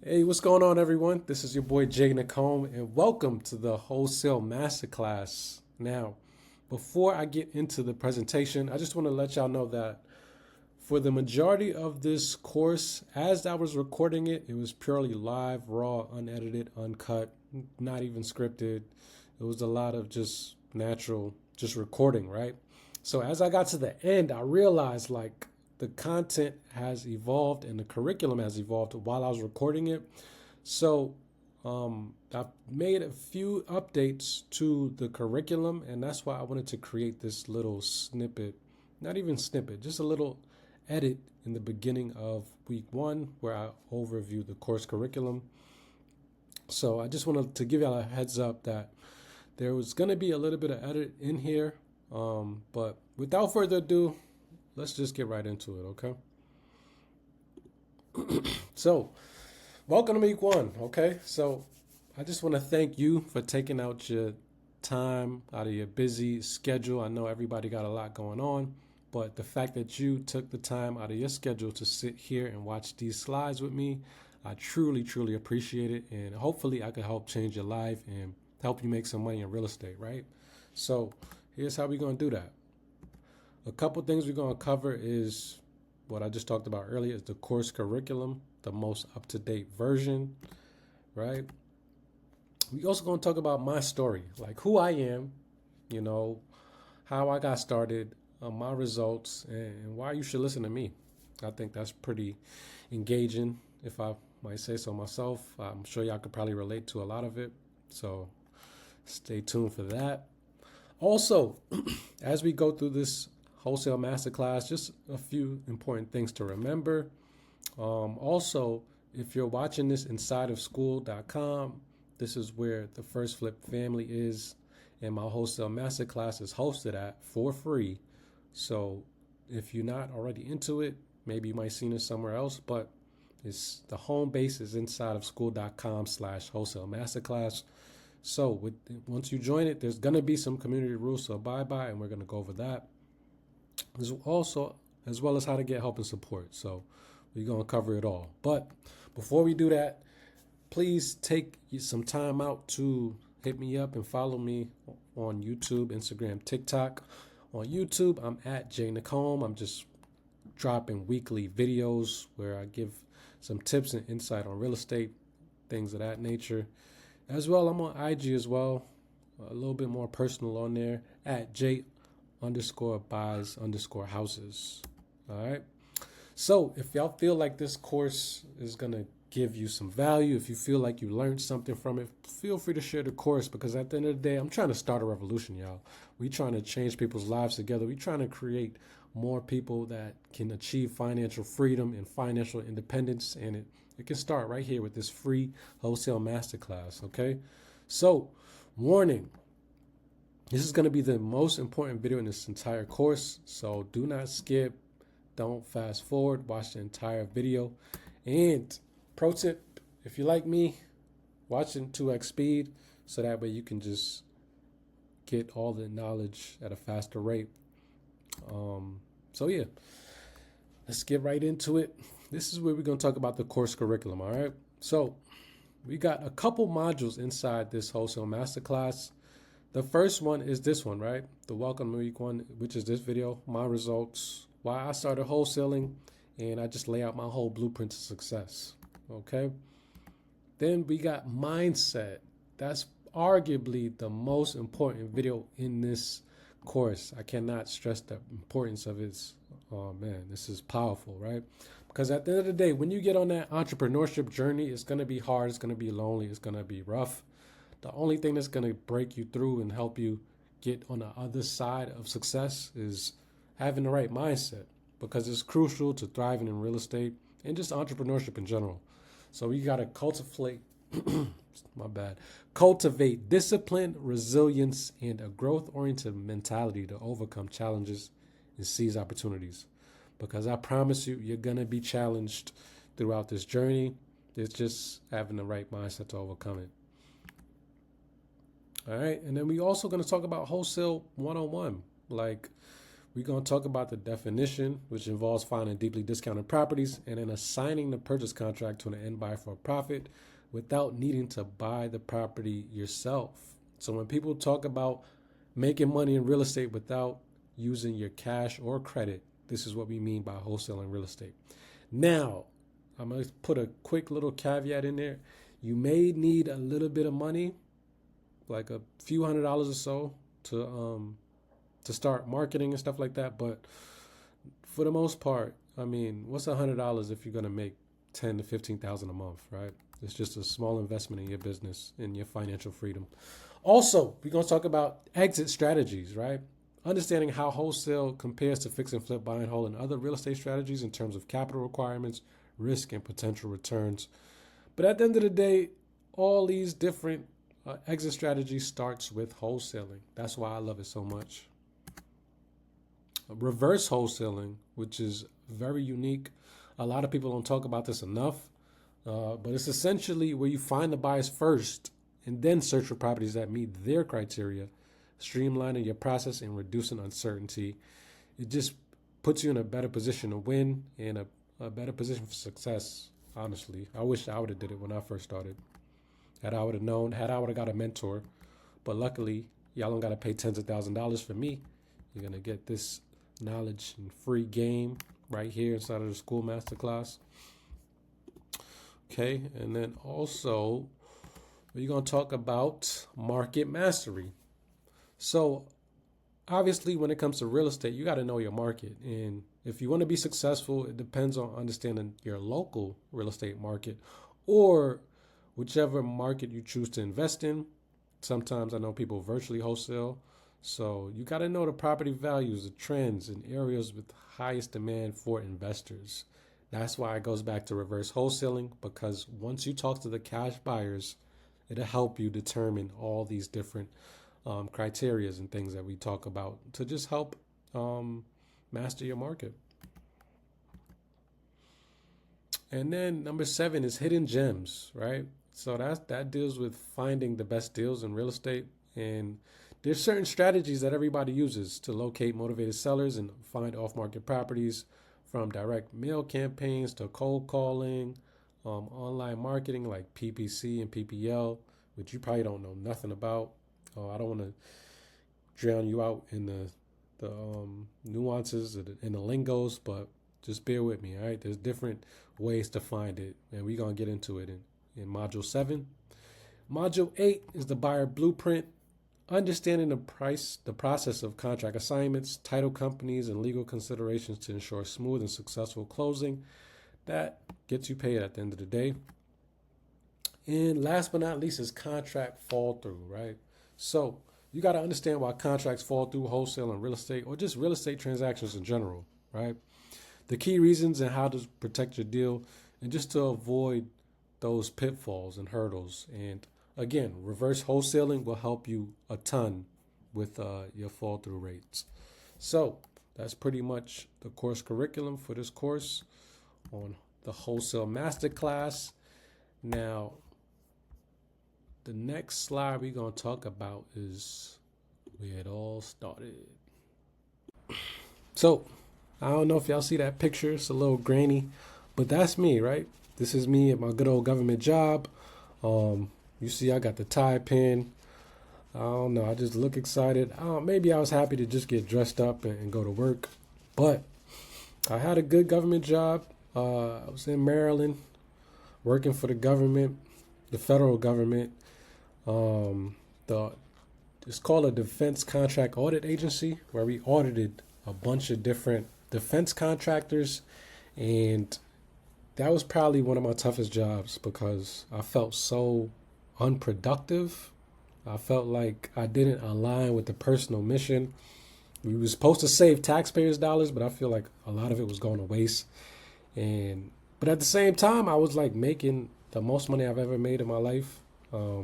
Hey, what's going on, everyone? This is your boy Jay Nicole, and welcome to the Wholesale Masterclass. Now, before I get into the presentation, I just want to let y'all know that for the majority of this course, as I was recording it, it was purely live, raw, unedited, uncut, not even scripted. It was a lot of just natural, just recording, right? So as I got to the end, I realized like the content has evolved and the curriculum has evolved while I was recording it. So I've made a few updates to the curriculum, and that's why I wanted to create this little snippet, not even snippet, just a little edit in the beginning of week one where I overview the course curriculum. So I just wanted to give y'all a heads up that there was going to be a little bit of edit in here. But without further ado, let's just get right into it, okay? So, welcome to week one, okay? So, I just want to thank you for taking out your time out of your busy schedule. I know everybody got a lot going on, but the fact that you took the time out of your schedule to sit here and watch these slides with me, I truly, truly appreciate it. And hopefully I can help change your life and help you make some money in real estate, right? So here's how we're going to do that. A couple things we're going to cover is what I just talked about earlier is the course curriculum, the most up-to-date version, right? We also going to talk about my story, like who I am, how I got started, my results, and why you should listen to me. I think that's pretty engaging, if I might say so myself. I'm sure y'all could probably relate to a lot of it, so stay tuned for that. Also, as we go through this Wholesale Masterclass, just a few important things to remember. Also, if you're watching this inside of school.com, this is where the First Flip family is, and my Wholesale Masterclass is hosted at for free. So if you're not already into it, maybe you might see it somewhere else, but it's the home base is inside of school.com/Wholesale Masterclass. So once you join it, there's going to be some community rules to abide by, and we're going to go over that. There's also, as well as how to get help and support. So we're going to cover it all. But before we do that, please take some time out to hit me up and follow me on YouTube, Instagram, TikTok. On YouTube, I'm at Jay Nicole. I'm just dropping weekly videos where I give some tips and insight on real estate, things of that nature. As well, I'm on IG as well, a little bit more personal on there, at J_buys_houses. All right. So if y'all feel like this course is going to give you some value, if you feel like you learned something from it, feel free to share the course, because at the end of the day, I'm trying to start a revolution, y'all. We trying to change people's lives together. We trying to create more people that can achieve financial freedom and financial independence, and it can start right here with this free Wholesale Masterclass, okay? So, warning, this is going to be the most important video in this entire course, so do not skip, don't fast forward, watch the entire video. And pro tip, if you like me, watch in 2x speed so that way you can just get all the knowledge at a faster rate. So yeah, let's get right into it. This is where we're going to talk about the course curriculum, all right? So we got a couple modules inside this Wholesale Masterclass. The first one is this one, right? The welcome week one, which is this video, my results, why I started wholesaling, and I just lay out my whole blueprint to success, okay? Then we got mindset. That's arguably the most important video in this course. I cannot stress the importance of it. Oh man, this is powerful, right? Because at the end of the day, when you get on that entrepreneurship journey, it's going to be hard, it's going to be lonely, it's going to be rough. The only thing that's going to break you through and help you get on the other side of success is having the right mindset, because it's crucial to thriving in real estate and just entrepreneurship in general. So we got to cultivate discipline, resilience, and a growth-oriented mentality to overcome challenges and seize opportunities. Because I promise you, you're going to be challenged throughout this journey. It's just having the right mindset to overcome it. All right. And then we also going to talk about wholesale 101. Like, We're going to talk about the definition, which involves finding deeply discounted properties and then assigning the purchase contract to an end buyer for a profit without needing to buy the property yourself. So when people talk about making money in real estate without using your cash or credit, this is what we mean by wholesaling real estate. Now, I'm going to put a quick little caveat in there. You may need a little bit of money, like a few $100s or so, to start marketing and stuff like that. But for the most part, I mean, what's $100 if you're going to make 10 to 15,000 a month, right? It's just a small investment in your business and your financial freedom. Also, we're going to talk about exit strategies, right? Understanding how wholesale compares to fix and flip, buy and hold, and other real estate strategies in terms of capital requirements, risk, and potential returns. But at the end of the day, all these different exit strategies starts with wholesaling. That's why I love it so much. Reverse wholesaling, which is very unique. A lot of people don't talk about this enough, but it's essentially where you find the buyers first and then search for properties that meet their criteria, streamlining your process and reducing uncertainty. It just puts you in a better position to win and a better position for success, honestly. I wish I would have did it when I first started. Had I would have known, had I would have got a mentor. But luckily, y'all don't got to pay tens of thousands of dollars for me. You're going to get this knowledge and free game right here inside of the School Masterclass. Okay, and then also, we're going to talk about market mastery. So obviously, when it comes to real estate, you got to know your market. And if you want to be successful, it depends on understanding your local real estate market or whichever market you choose to invest in. Sometimes I know people virtually wholesale. So you got to know the property values, the trends, and areas with highest demand for investors. That's why it goes back to reverse wholesaling, because once you talk to the cash buyers, it'll help you determine all these different criterias and things that we talk about to just help master your market. And then number 7 is hidden gems, right? So that deals with finding the best deals in real estate. And there's certain strategies that everybody uses to locate motivated sellers and find off-market properties, from direct mail campaigns to cold calling, online marketing like PPC and PPL, which you probably don't know nothing about. I don't want to drown you out in the nuances and the lingos, but just bear with me, all right? There's different ways to find it, and we're going to get into it in Module 7. Module 8 is the buyer blueprint, understanding the process of contract assignments, title companies, and legal considerations to ensure smooth and successful closing. That gets you paid at the end of the day. And last but not least is contract fall through, right? So you got to understand why contracts fall through wholesale and real estate, or just real estate transactions in general, right? The key reasons and how to protect your deal, and just to avoid those pitfalls and hurdles. And again, reverse wholesaling will help you a ton with your fall through rates. So that's pretty much the course curriculum for this course on the Wholesale Masterclass. Now, the next slide we're going to talk about is where it all started. So, I don't know if y'all see that picture. It's a little grainy, but that's me, right? This is me at my good old government job. You see I got the tie pin. I don't know. I just look excited. Maybe I was happy to just get dressed up and go to work. But I had a good government job. I was in Maryland working for the government, the federal government. It's called a Defense Contract Audit Agency, where we audited a bunch of different defense contractors, and that was probably one of my toughest jobs because I felt so unproductive. I felt like I didn't align with the personal mission. We were supposed to save taxpayers' dollars, but I feel like a lot of it was going to waste. But at the same time, I was like making the most money I've ever made in my life. I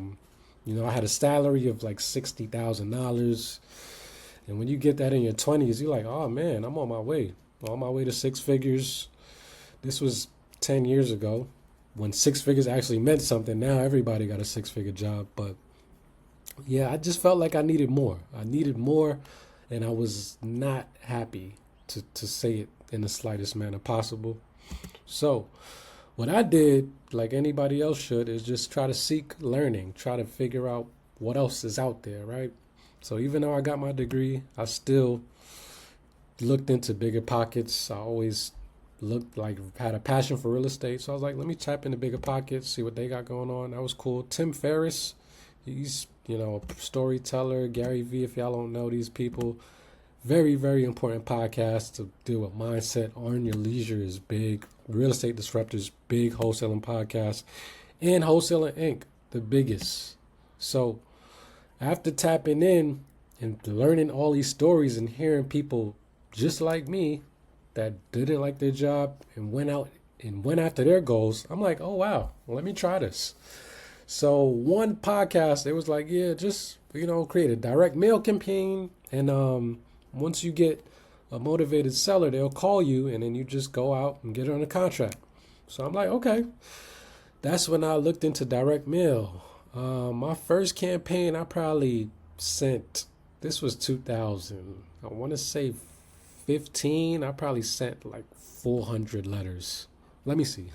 had a salary of like $60,000. And when you get that in your 20s, you're like, oh man, I'm on my way to six figures. This was 10 years ago when six figures actually meant something. Now everybody got a 6-figure job. But yeah, I just felt like I needed more. and I was not happy, to say it in the slightest manner possible. So what I did, like anybody else should, is just try to seek learning, try to figure out what else is out there, right? So even though I got my degree, I still looked into bigger pockets. I always looked like had a passion for real estate. So I was like, let me tap into bigger pockets, see what they got going on. That was cool. Tim Ferriss, he's, a storyteller. Gary Vee, if y'all don't know these people, very, very important podcast to deal with mindset. Earn Your Leisure is big. Real Estate Disruptors, big wholesaling podcast. And Wholesaling Inc., the biggest. So after tapping in and learning all these stories and hearing people just like me that didn't like their job and went out and went after their goals, I'm like, oh, wow, well, let me try this. So one podcast, it was like, yeah, just, create a direct mail campaign. And once you get a motivated seller, they'll call you and then you just go out and get on a contract. So I'm like, okay. That's when I looked into direct mail. My first campaign, I probably sent, this was 2000, I want to say 15. I probably sent like 400 letters. Let me see.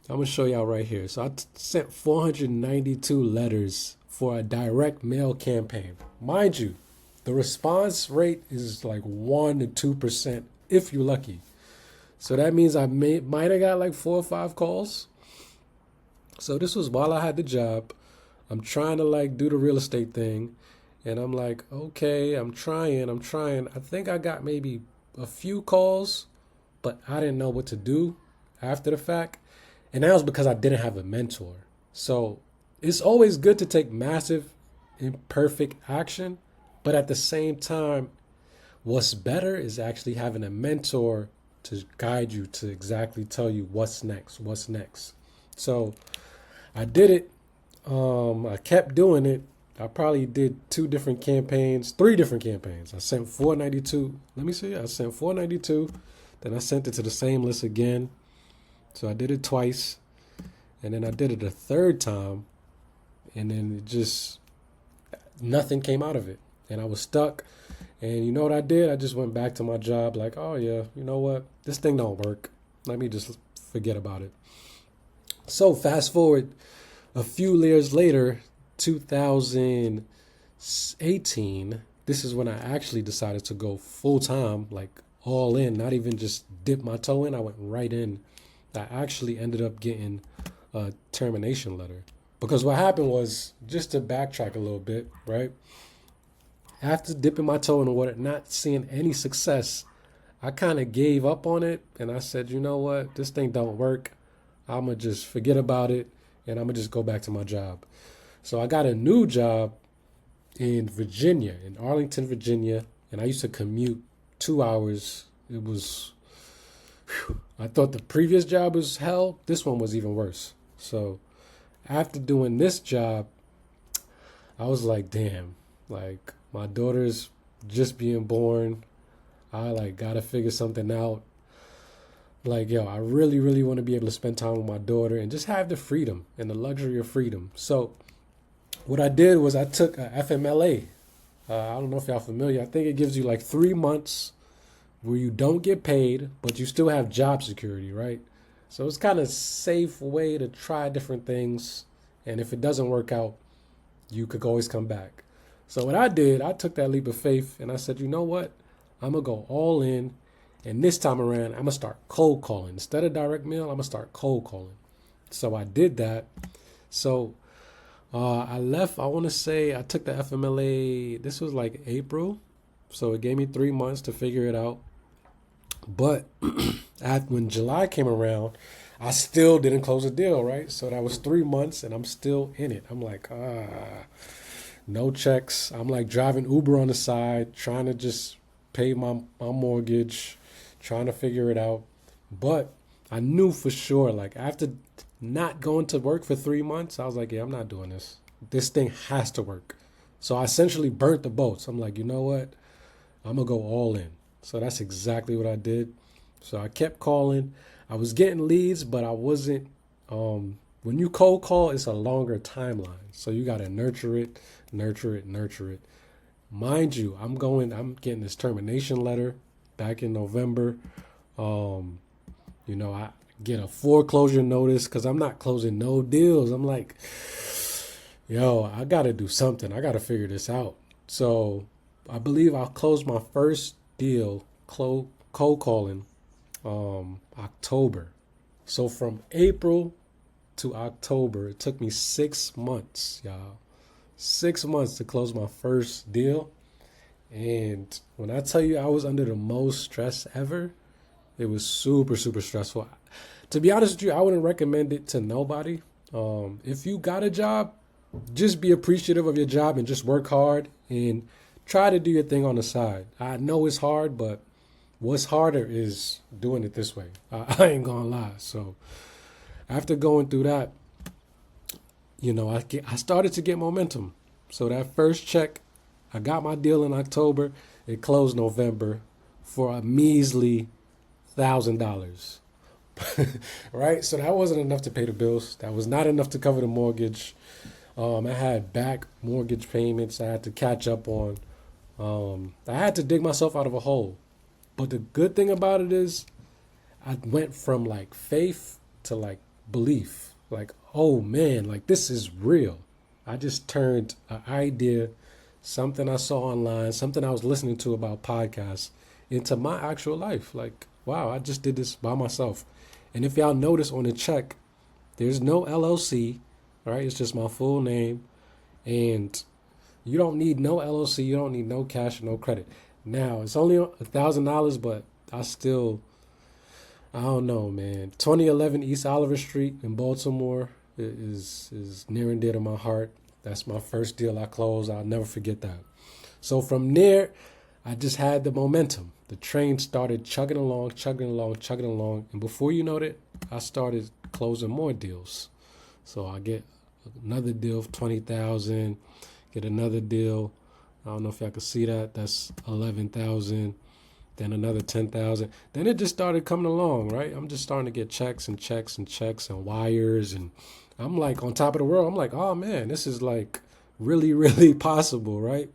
I'm going to show y'all right here. So I sent 492 letters for a direct mail campaign. Mind you, the response rate is like 1% to 2% if you're lucky. So that means I might have got like 4 or 5 calls. So this was while I had the job. I'm trying to like do the real estate thing. And I'm like, okay, I'm trying. I think I got maybe a few calls, but I didn't know what to do after the fact. And that was because I didn't have a mentor. So it's always good to take massive, imperfect action. But at the same time, what's better is actually having a mentor to guide you, to exactly tell you what's next. So I did it. I kept doing it. I probably did 3 different campaigns. I sent 492. Let me see. I sent 492. Then I sent it to the same list again. So I did it twice. And then I did it a third time. And then it just, nothing came out of it. And I was stuck. And you know what I did? I just went back to my job like, oh yeah, you know what? This thing don't work. Let me just forget about it. So fast forward a few years later, 2018, this is when I actually decided to go full time, like all in, not even just dip my toe in. I went right in. I actually ended up getting a termination letter. Because what happened was, just to backtrack a little bit, right? After dipping my toe in the water, not seeing any success, I kind of gave up on it. And I said, you know what? This thing don't work. I'm going to just forget about it. And I'm going to just go back to my job. So I got a new job in Virginia, in Arlington, Virginia. And I used to commute 2 hours. It was, I thought the previous job was hell. This one was even worse. So after doing this job, I was like, damn, like my daughter's just being born. I like got to figure something out. Like, yo, I really, really want to be able to spend time with my daughter and just have the freedom and the luxury of freedom. So what I did was I took a FMLA. I don't know if y'all familiar. I think it gives you like 3 months where you don't get paid, but you still have job security, right? So it's kind of a safe way to try different things. And if it doesn't work out, you could always come back. So what I did, I took that leap of faith and I said, you know what? I'm going to go all in. And this time around, I'm going to start cold calling. Instead of direct mail, I'm going to start cold calling. So I did that. So I left, I want to say I took the FMLA, this was like April. So it gave me 3 months to figure it out. But when July came around, I still didn't close a deal, right? So that was 3 months and I'm still in it. I'm like, no checks. I'm like driving Uber on the side, trying to just pay my mortgage, trying to figure it out. But I knew for sure, like after not going to work for 3 months, I was like, yeah, I'm not doing this. This thing has to work. So I essentially burnt the boats. I'm like, you know what? I'm going to go all in. So that's exactly what I did. So I kept calling. I was getting leads, but I wasn't. When you cold call, it's a longer timeline. So you got to nurture it. mind you, I'm getting this termination letter back in November. Um, I get a foreclosure notice because I'm not closing no deals. I'm like, yo, I got to do something. I got to figure this out. So I believe I'll close my first deal cold calling October. So from April to October, it took me 6 months, y'all. 6 months to close my first deal. And when I tell you I was under the most stress ever, it was super, super stressful. To be honest with you, I wouldn't recommend it to nobody. If you got a job, just be appreciative of your job and just work hard and try to do your thing on the side. I know it's hard, but what's harder is doing it this way. I ain't gonna lie. So after going through that, I started to get momentum. So that first check, I got my deal in October. It closed November for a measly $1,000. Right? So that wasn't enough to pay the bills. That was not enough to cover the mortgage. I had back mortgage payments I had to catch up on. I had to dig myself out of a hole. But the good thing about it is I went from like faith to like belief. Like, oh man, like this is real. I just turned an idea, something I saw online, something I was listening to about podcasts, into my actual life. Like, wow, I just did this by myself. And if y'all notice on the check, there's no LLC, right? It's just my full name. And you don't need no LLC. You don't need no cash or no credit. Now, it's only $1,000, but I don't know, man. 2011 East Oliver Street in Baltimore is near and dear to my heart. That's my first deal I closed. I'll never forget that. So from there, I just had the momentum. The train started chugging along, chugging along, chugging along. And before you know it, I started closing more deals. So I get another deal of 20,000, get another deal. I don't know if y'all can see that. That's 11,000. Then another 10,000. Then it just started coming along, right? I'm just starting to get checks and checks and checks and wires. And I'm like on top of the world. I'm like, oh man, this is like really, really possible, right?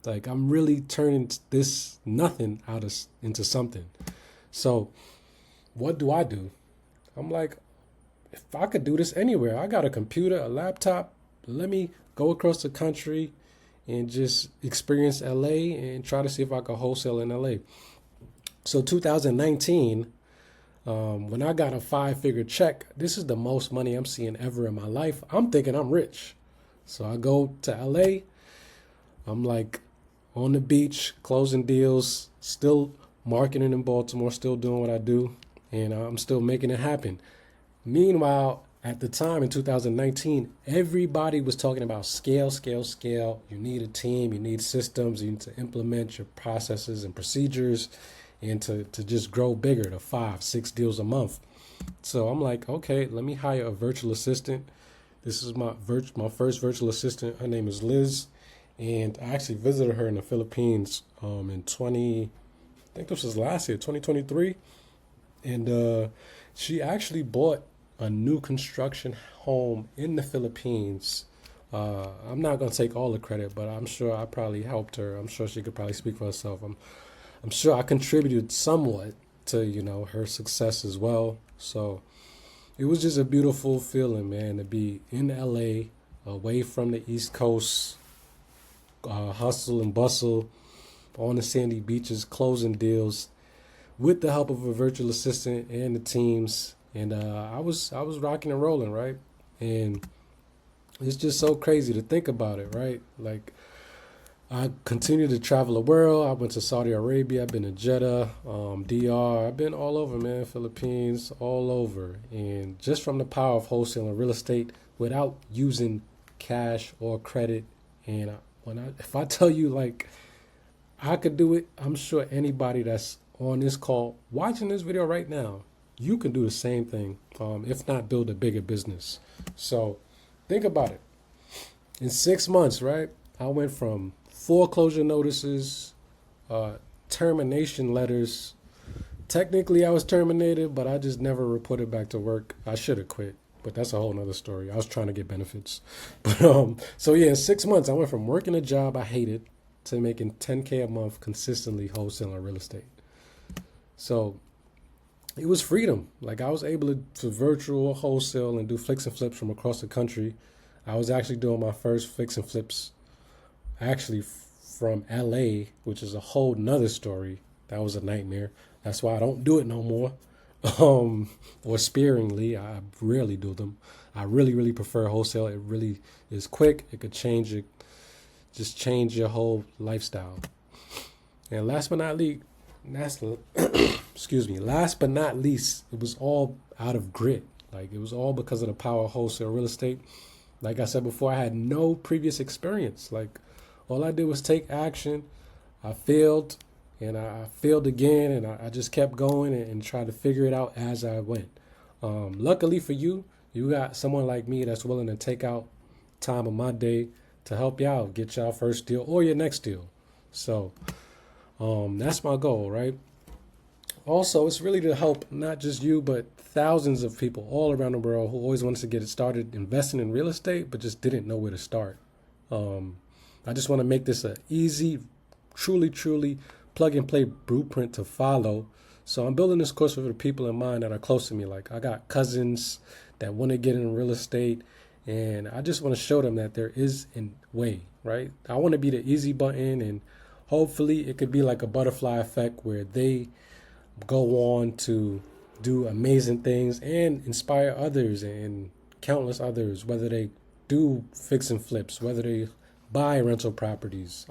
Like I'm really turning this nothing into something. So what do? I'm like, if I could do this anywhere, I got a computer, a laptop. Let me go across the country and just experience LA and try to see if I could wholesale in LA. So 2019, when I got a 5-figure check, this is the most money I'm seeing ever in my life. I'm thinking I'm rich. So I go to LA. I'm like on the beach, closing deals, still marketing in Baltimore, still doing what I do, and I'm still making it happen. Meanwhile, at the time in 2019, everybody was talking about scale, scale, scale. You need a team, you need systems, you need to implement your processes and procedures and to just grow bigger to 5-6 deals a month. So I'm like, okay, let me hire a virtual assistant. This is my first virtual assistant. Her name is Liz. And I actually visited her in the Philippines in I think this was last year, 2023. And she actually bought a new construction home in the Philippines. I'm not going to take all the credit, but I'm sure I probably helped her. I'm sure she could probably speak for herself. I'm sure I contributed somewhat to, her success as well. So it was just a beautiful feeling, man, to be in LA, away from the East Coast, hustle and bustle, on the sandy beaches, closing deals with the help of a virtual assistant and the teams. And I was rocking and rolling, right? And it's just so crazy to think about it, right? Like I continued to travel the world. I went to Saudi Arabia. I've been to Jeddah, DR. I've been all over, man. Philippines, all over. And just from the power of wholesaling real estate without using cash or credit. And if I tell you, like, I could do it, I'm sure anybody that's on this call, watching this video right now, you can do the same thing. If not, build a bigger business. So think about it. In 6 months, right, I went from foreclosure notices, termination letters. Technically, I was terminated, but I just never reported back to work. I should have quit, but that's a whole nother story. I was trying to get benefits. But so yeah, in 6 months, I went from working a job I hated to making 10K a month consistently wholesaling real estate. So it was freedom. Like I was able to virtual wholesale and do fix and flips from across the country. I was actually doing my first fix and flips actually from LA, which is a whole nother story. That was a nightmare. That's why I don't do it no more. Or sparingly. I rarely do them. I really, really prefer wholesale. It really is quick. It could change it, just change your whole lifestyle. And last but not least, excuse me, last but not least, it was all out of grit. Like it was all because of the power of wholesale real estate. Like I said before, I had no previous experience. Like all I did was take action. I failed and I failed again, and I just kept going and tried to figure it out as I went. Luckily for you, you got someone like me that's willing to take out time of my day to help you out, get your first deal or your next deal. So that's my goal, right? Also, it's really to help not just you, but thousands of people all around the world who always wanted to get it started investing in real estate, but just didn't know where to start. I just want to make this an easy, truly plug and play blueprint to follow. So I'm building this course with the people in mind that are close to me. Like I got cousins that want to get in real estate, and I just want to show them that there is a way, right? I want to be the easy button, and hopefully it could be like a butterfly effect where they go on to do amazing things and inspire others and countless others, whether they do fix and flips, whether they buy rental properties.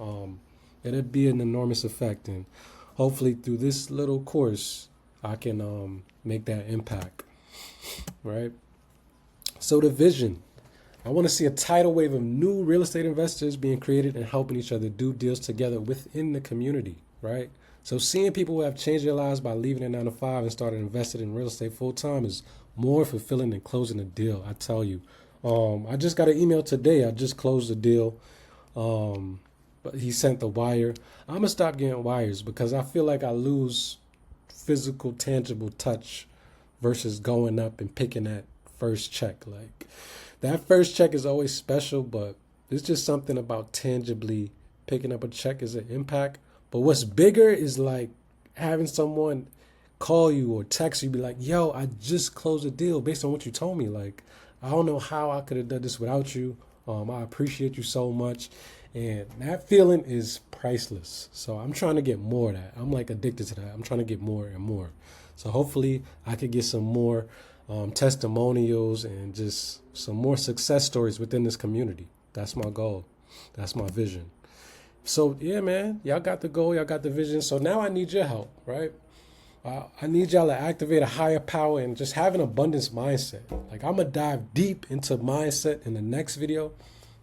It'd be an enormous effect, and hopefully through this little course I can make that impact, right? So the vision, I want to see a tidal wave of new real estate investors being created and helping each other do deals together within the community, right? So seeing people who have changed their lives by leaving their 9 to 5 and started investing in real estate full time is more fulfilling than closing a deal, I tell you. I just got an email today. I just closed the deal. But he sent the wire. I'm going to stop getting wires because I feel like I lose physical, tangible touch versus going up and picking that first check. Like that first check is always special, but there's just something about tangibly picking up a check is an impact. But what's bigger is like having someone call you or text you, be like, yo, I just closed a deal based on what you told me. Like, I don't know how I could have done this without you. I appreciate you so much. And that feeling is priceless. So I'm trying to get more of that. I'm like addicted to that. I'm trying to get more and more. So hopefully I could get some more testimonials and just some more success stories within this community. That's my goal. That's my vision. So yeah, man, y'all got the goal. Y'all got the vision. So now I need your help, right? I need y'all to activate a higher power and just have an abundance mindset. Like I'm going to dive deep into mindset in the next video.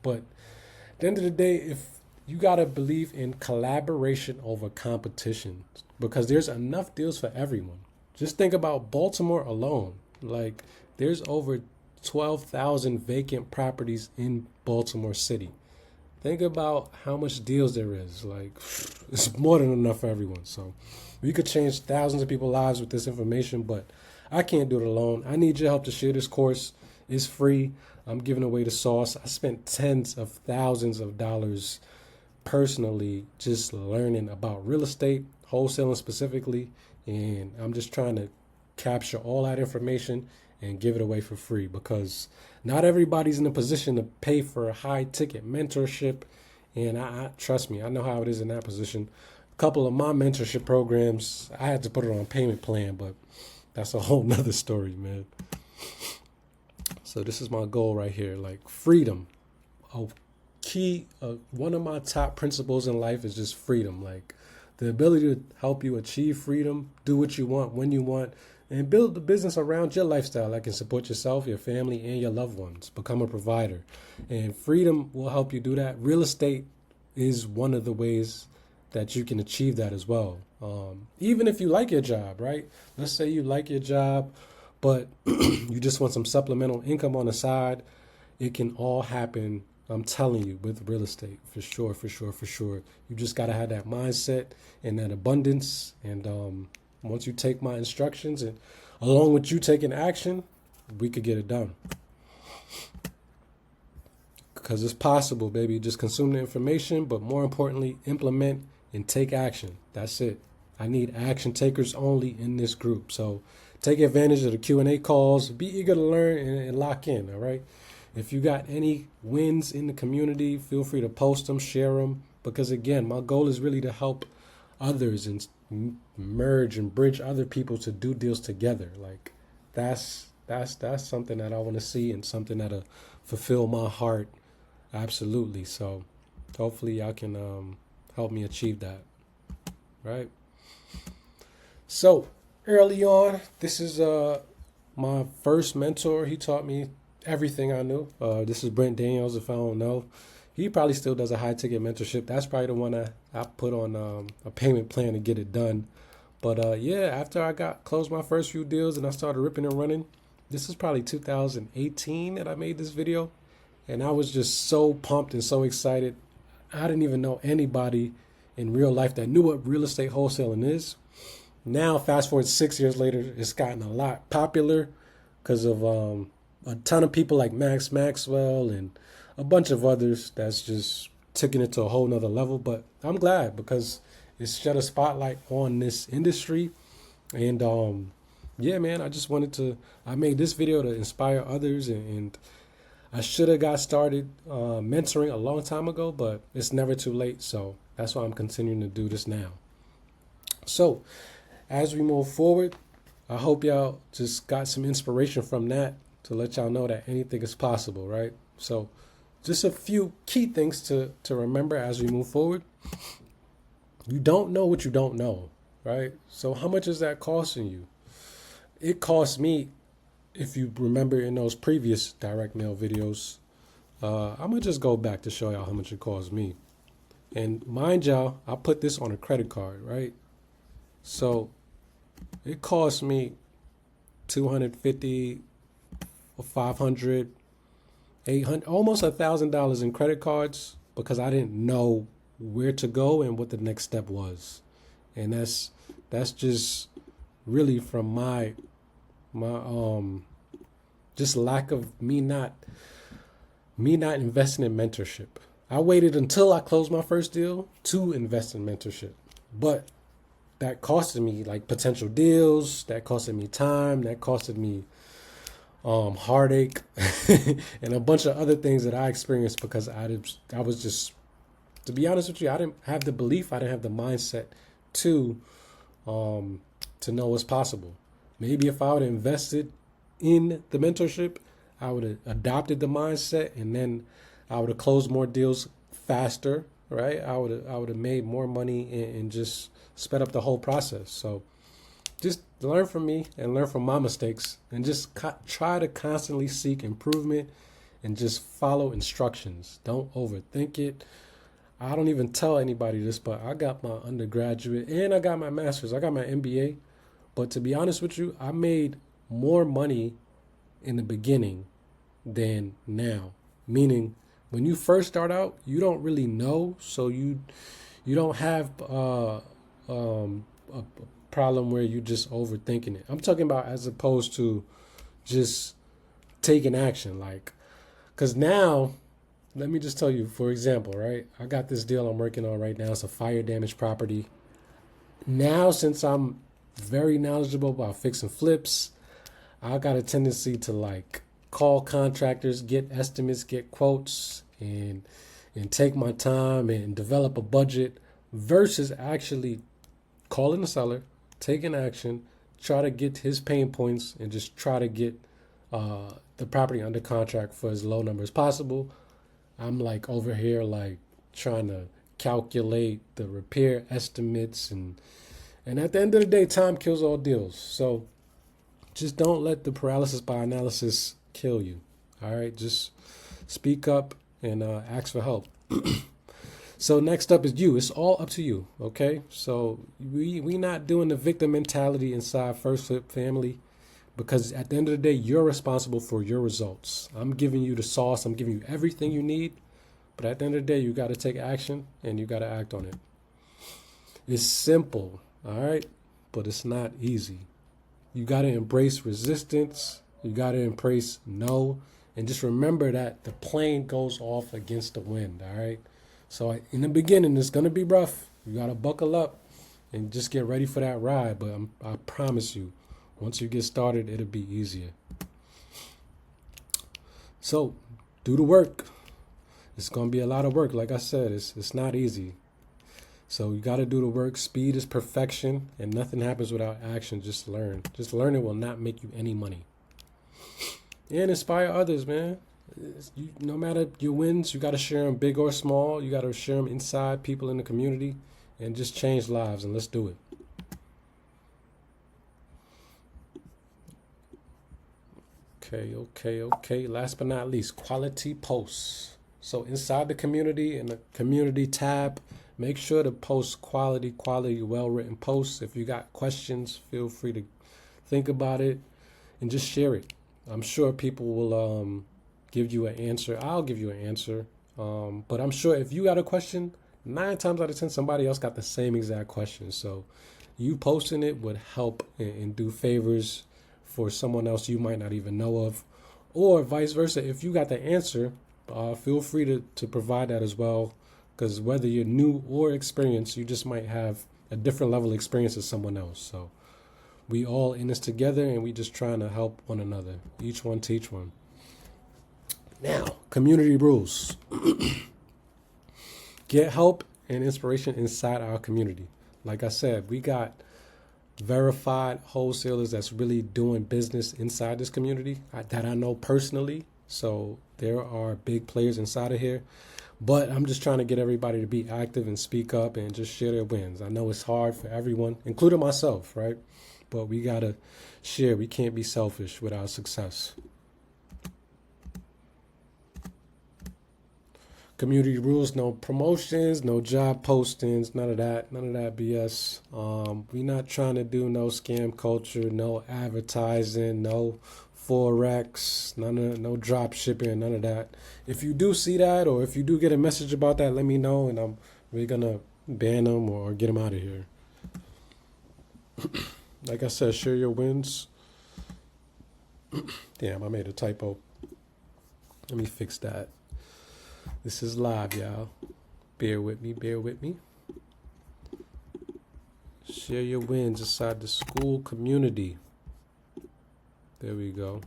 But at the end of the day, if you got to believe in collaboration over competition, because there's enough deals for everyone. Just think about Baltimore alone. Like there's over 12,000 vacant properties in Baltimore City. Think about how much deals there is. Like it's more than enough for everyone. So we could change thousands of people's lives with this information, but I can't do it alone. I need your help to share this course. It's free. I'm giving away the sauce. I spent tens of thousands of dollars personally just learning about real estate, wholesaling specifically, and I'm just trying to capture all that information and give it away for free because not everybody's in a position to pay for a high ticket mentorship. And I trust me, I know how it is in that position. A couple of my mentorship programs, I had to put it on a payment plan, but that's a whole nother story, man. So this is my goal right here, like freedom. One of my top principles in life is just freedom. Like the ability to help you achieve freedom, do what you want, when you want, and build the business around your lifestyle that can support yourself, your family, and your loved ones. Become a provider. And freedom will help you do that. Real estate is one of the ways that you can achieve that as well. Even if you like your job, right? Let's say you like your job, but you just want some supplemental income on the side. It can all happen, I'm telling you, with real estate. For sure. You just got to have that mindset and that abundance. And once you take my instructions and along with you taking action, we could get it done. because it's possible, baby. Just consume the information, but more importantly, implement and take action. That's it. I need action takers only in this group. So take advantage of the Q&A calls. Be eager to learn and lock in, all right? If you got any wins in the community, feel free to post them, share them, because again, my goal is really to help others and merge and bridge other people to do deals together. Like that's something that I want to see and something that'll fulfill my heart. Absolutely. So hopefully y'all can help me achieve that. Right. So early on, this is my first mentor. He taught me everything I knew. This is Brent Daniels. If I don't know, he probably still does a high ticket mentorship. That's probably the one I put on a payment plan to get it done. But yeah, after I closed my first few deals and I started ripping and running, this is probably 2018 that I made this video. And I was just so pumped and so excited. I didn't even know anybody in real life that knew what real estate wholesaling is. Now, fast forward 6 years later, it's gotten a lot popular because of a ton of people like Max Maxwell and a bunch of others that's just taking it to a whole nother level. But I'm glad because it's shed a spotlight on this industry. And yeah, man, I made this video to inspire others, and I should have got started mentoring a long time ago, but it's never too late. So that's why I'm continuing to do this now. So as we move forward, I hope y'all just got some inspiration from that to let y'all know that anything is possible, right? So just a few key things to remember as we move forward. You don't know what you don't know, right? So how much is that costing you? It cost me, if you remember in those previous direct mail videos, I'm going to just go back to show y'all how much it cost me. And mind y'all, I put this on a credit card, right? So it cost me $250 or $500, $800, almost $1,000 in credit cards because I didn't know where to go and what the next step was. And that's just really from my just lack of me not investing in mentorship. I waited until I closed my first deal to invest in mentorship. But that costed me like potential deals, that costed me time, that costed me heartache and a bunch of other things that I experienced because I was just, to be honest with you, I didn't have the belief, I didn't have the mindset to know what's possible. Maybe if I would have invested in the mentorship, I would have adopted the mindset, and then I would have closed more deals faster, right? I would have made more money and just sped up the whole process. So just learn from me and learn from my mistakes, and just try to constantly seek improvement and just follow instructions. Don't overthink it. I don't even tell anybody this, but I got my undergraduate and I got my master's. I got my MBA. But to be honest with you, I made more money in the beginning than now. Meaning, when you first start out, you don't really know, so you don't have a problem where you just overthinking it. I'm talking about as opposed to just taking action. Like, because now, let me just tell you, for example, right? I got this deal I'm working on right now. It's a fire damaged property. Now, since I'm very knowledgeable about fixing flips, I got a tendency to like call contractors, get estimates, get quotes, and take my time and develop a budget versus actually calling the seller, taking action, try to get his pain points, and just try to get the property under contract for as low number as possible. I'm like over here like trying to calculate the repair estimates, and at the end of the day, time kills all deals. So just don't let the paralysis by analysis kill you. All right, just speak up and ask for help. So next up is you. It's all up to you. Okay, so we not doing the victim mentality inside First Flip Family, because at the end of the day, you're responsible for your results. I'm giving you the sauce. I'm giving you everything you need. But at the end of the day, you got to take action and you got to act on it. It's simple, all right? But it's not easy. You got to embrace resistance. You got to embrace no. And just remember that the plane goes off against the wind, all right? So in the beginning, it's going to be rough. You got to buckle up and just get ready for that ride. But I promise you, once you get started, it'll be easier. So do the work. It's going to be a lot of work. Like I said, it's not easy. So you got to do the work. Speed is perfection, and nothing happens without action. Just learn. Just learning will not make you any money. And inspire others, man. No matter your wins, you got to share them big or small. You got to share them inside people in the community and just change lives, and let's do it. Okay. Last but not least, quality posts. So inside the community, in the community tab, make sure to post quality, well-written posts. If you got questions, feel free to think about it and just share it. I'm sure people will give you an answer. I'll give you an answer. But I'm sure if you got a question, 9 times out of 10, somebody else got the same exact question. So you posting it would help and do favors for someone else you might not even know of. Or vice versa, if you got the answer, feel free to provide that as well. Because whether you're new or experienced, you just might have a different level of experience as someone else. So we all in this together, and we just trying to help one another. Each one teach one. Now, community rules. Get help and inspiration inside our community. Like I said, we got verified wholesalers that's really doing business inside this community that I know personally. So there are big players inside of here. But I'm just trying to get everybody to be active and speak up and just share their wins. I know it's hard for everyone, including myself, right? But we got to share. We can't be selfish with our success. Community rules, no promotions, no job postings, none of that BS. We're not trying to do no scam culture, no advertising, no Forex, no drop shipping, none of that. If you do see that, or if you do get a message about that, let me know, and we're gonna ban them or get them out of here. Like I said, share your wins. Damn, I made a typo. Let me fix that. This is live, y'all. Bear with me. Share your wins inside the school community. There we go.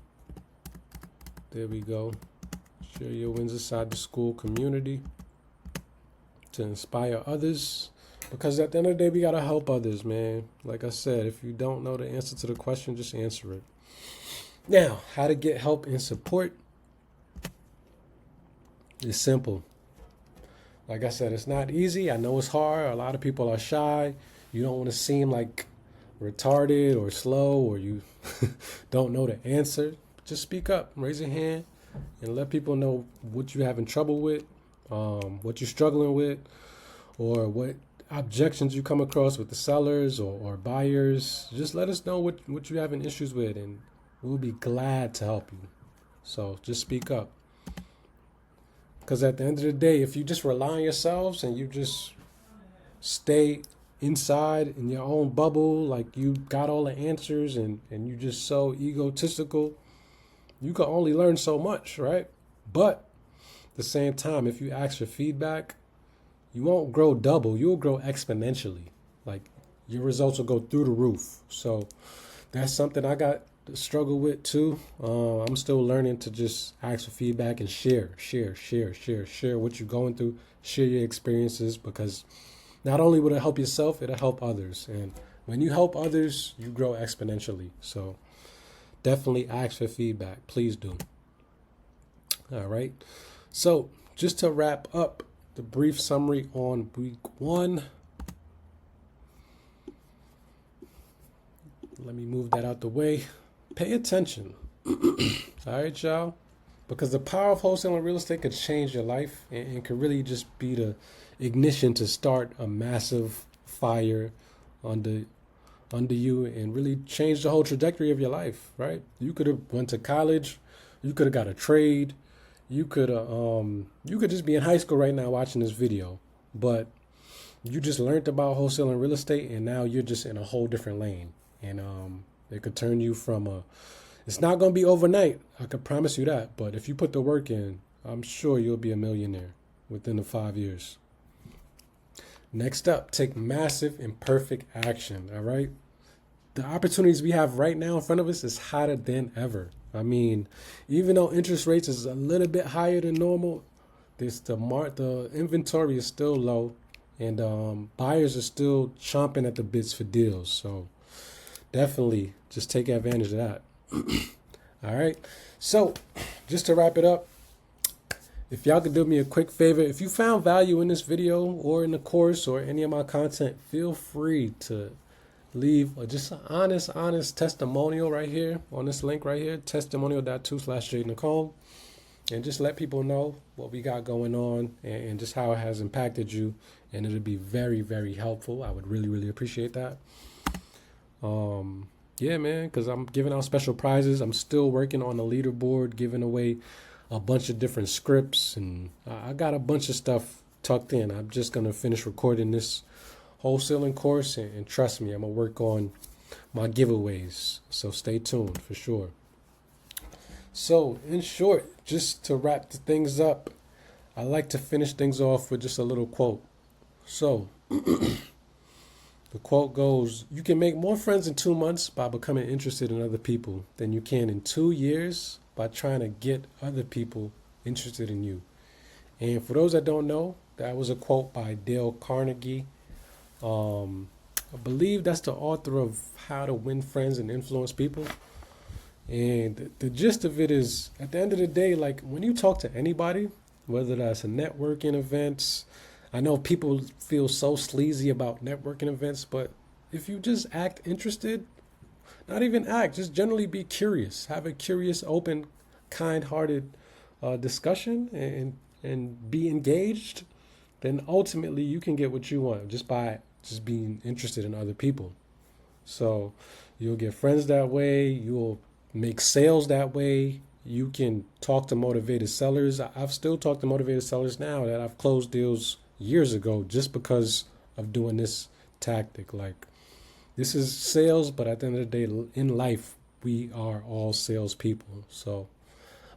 Share your wins inside the school community to inspire others. Because at the end of the day, we got to help others, man. Like I said, if you don't know the answer to the question, just answer it. Now, how to get help and support. It's simple. Like I said, it's not easy. I know it's hard. A lot of people are shy. You don't want to seem like retarded or slow, or you don't know the answer. Just speak up, raise your hand, and let people know what you're having trouble with, what you're struggling with, or what objections you come across with the sellers or buyers. Just let us know what you're having issues with, and we'll be glad to help you. So just speak up. Because at the end of the day, if you just rely on yourselves and you just stay inside in your own bubble, like you got all the answers and you just so egotistical, you can only learn so much, right? But at the same time, if you ask for feedback, you won't grow double, you'll grow exponentially. Like your results will go through the roof. So that's something I got to struggle with too. I'm still learning to just ask for feedback and share what you're going through, share your experiences, because not only will it help yourself, it'll help others. And when you help others, you grow exponentially. So definitely ask for feedback. Please do. All right. So just to wrap up the brief summary on week 1. Let me move that out the way. Pay attention. All right, y'all. Because the power of wholesaling real estate could change your life and could really just be the ignition to start a massive fire under you and really change the whole trajectory of your life, right? You could have went to college, you could have got a trade, you could just be in high school right now watching this video, but you just learned about wholesaling real estate and now you're just in a whole different lane. And it could turn you from a It's not going to be overnight. I can promise you that. But if you put the work in, I'm sure you'll be a millionaire within the 5 years. Next up, take massive and perfect action. All right. The opportunities we have right now in front of us is hotter than ever. I mean, even though interest rates is a little bit higher than normal, the inventory is still low, and buyers are still chomping at the bits for deals. So definitely just take advantage of that. All right. So just to wrap it up, if y'all could do me a quick favor, if you found value in this video or in the course or any of my content, feel free to leave just an honest testimonial right here on this link right here, testimonial.to/JNicole, and just let people know what we got going on and just how it has impacted you. And it'll be very, very helpful. I would really, really appreciate that. Yeah, man, because I'm giving out special prizes. I'm still working on the leaderboard, giving away a bunch of different scripts, and I got a bunch of stuff tucked in. I'm just going to finish recording this wholesaling course, and trust me, I'm going to work on my giveaways. So stay tuned for sure. So in short, just to wrap the things up, I like to finish things off with just a little quote. So the quote goes, "You can make more friends in 2 months by becoming interested in other people than you can in 2 years by trying to get other people interested in you." And for those that don't know, that was a quote by Dale Carnegie. I believe that's the author of How to Win Friends and Influence People. And the gist of it is, at the end of the day, like when you talk to anybody, whether that's a networking events, I know people feel so sleazy about networking events, but if you just act interested, not even act, just generally be curious, have a curious, open, kind-hearted discussion and be engaged, then ultimately you can get what you want just by just being interested in other people. So you'll get friends that way, you'll make sales that way, you can talk to motivated sellers. I've still talked to motivated sellers now that I've closed deals years ago just because of doing this tactic. Like, this is sales, but at the end of the day, in life, we are all salespeople. So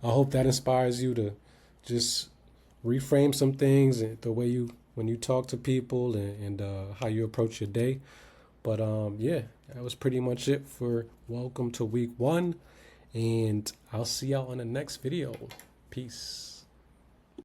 I hope that inspires you to just reframe some things, the way when you talk to people, and how you approach your day. But yeah, that was pretty much it for welcome to week 1, and I'll see y'all on the next video. Peace.